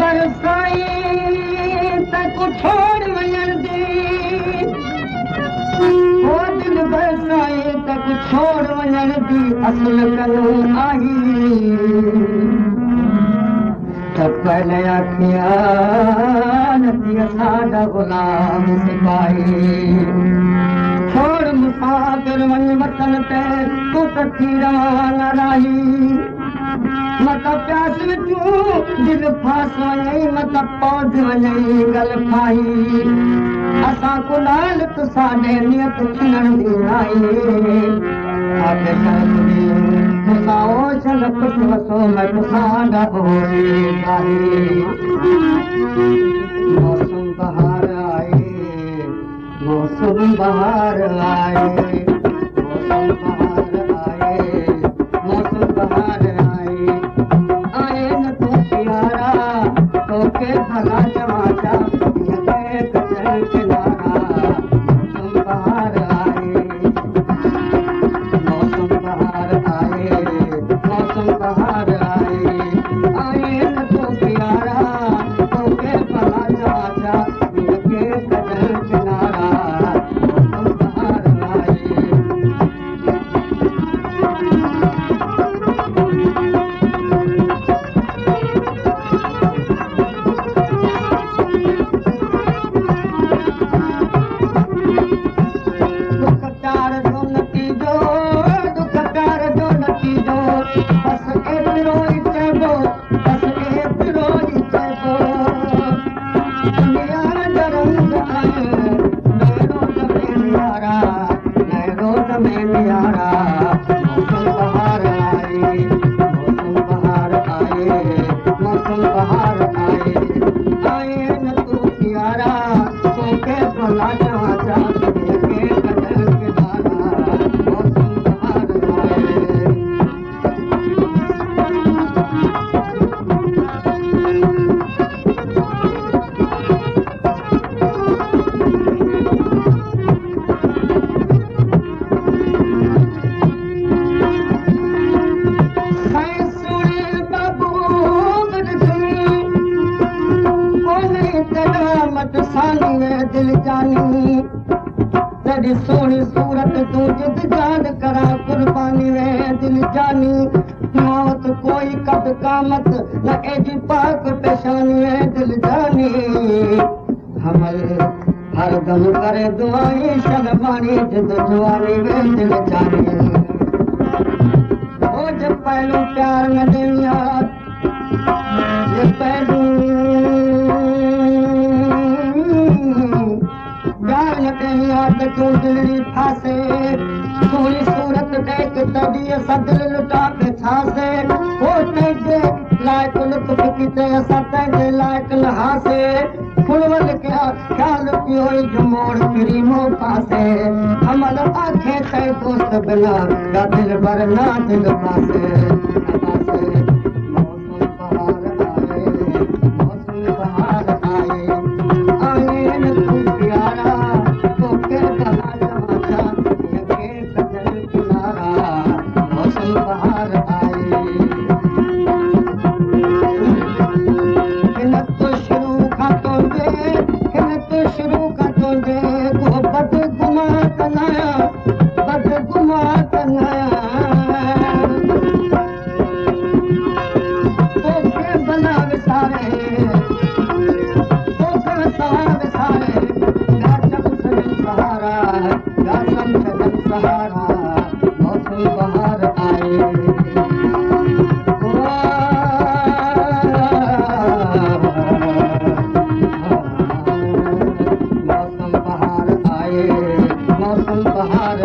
बरसाई तक छोड़ वञण दी ओ दिल बरसाई तक छोड़ वञण दी असल कानून आई पहले आखिया नदिया साडा गुलाम सिपाही छोड़ मुसाफिर वन वतन पे तू तकी रवाना रही मत प्यास विचूं दिल फास वञई मत पौध वञई गल खाई असां कुलाल तू साडे नियत छिनण दी आई आके शर्मी मुसाओ चल कुछ वसो मैं तुसाडा होई भाई मौसम बहार आए मौसम बहार आए मौसम बहार आए मौसम बहार आए आए न तो प्यारा तो के भला जवाजा ये कचर किनारा मौसम बहार आए मौसम बहार आए मौसम बहार आए आए न तो प्यारा तो के भला जवाजा ये कचर किनारा मौसम बहार आए दुख प्यार जो नतीजो दुख प्यार जो नतीजो बस एतिरो ई चइबो बस एतिरो ई चइबो दुनिया जा रंग आए नए रोज़ में नियारा नए रोज़ में नियारा मौसम बहार आए मौसम बहार आए मौसम बहार आए आए न तू प्यारा तोखे भला जवाजा के कदर किनारा मौसम बहार आए सुने बाबू मत सानी में दिल जानी तेरी सोनी सूरत तू जिद जान करा कुर्बानी में दिल जानी मौत कोई कद कामत न एजी पाक पेशानी में दिल जानी हमल हर दम करे दुआई शलबानी जिद जवानी में दिल जानी ओ जब पहलू प्यार न दुनिया ये पहलू प्यार न दुनिया ते तू दिलरी फासे सोनी सूरत देख तभी सदल लुटा के छासे ओ तेजे लायक लुत्फ किते सते लायक नहासे फुलवल क्या ख्याल पियो जो मोड़ फिरी मो पासे हमल आखे ते दोस्त बिना या दिल भर ना दिल पासे मौसम बहार आए मौसम बहार आए आए न तू प्यारा तो के भला जवाजा के कदर किनारा मौसम बहार आए हिन तो शुरू का तो दे तो बदगुमा कनाया तो के बना विसारे तो के सहारा विसारे गाचम सजन सहारा गाचम सजन सहारा मौसम बहार आए मौसम बहार आए मौसम बहार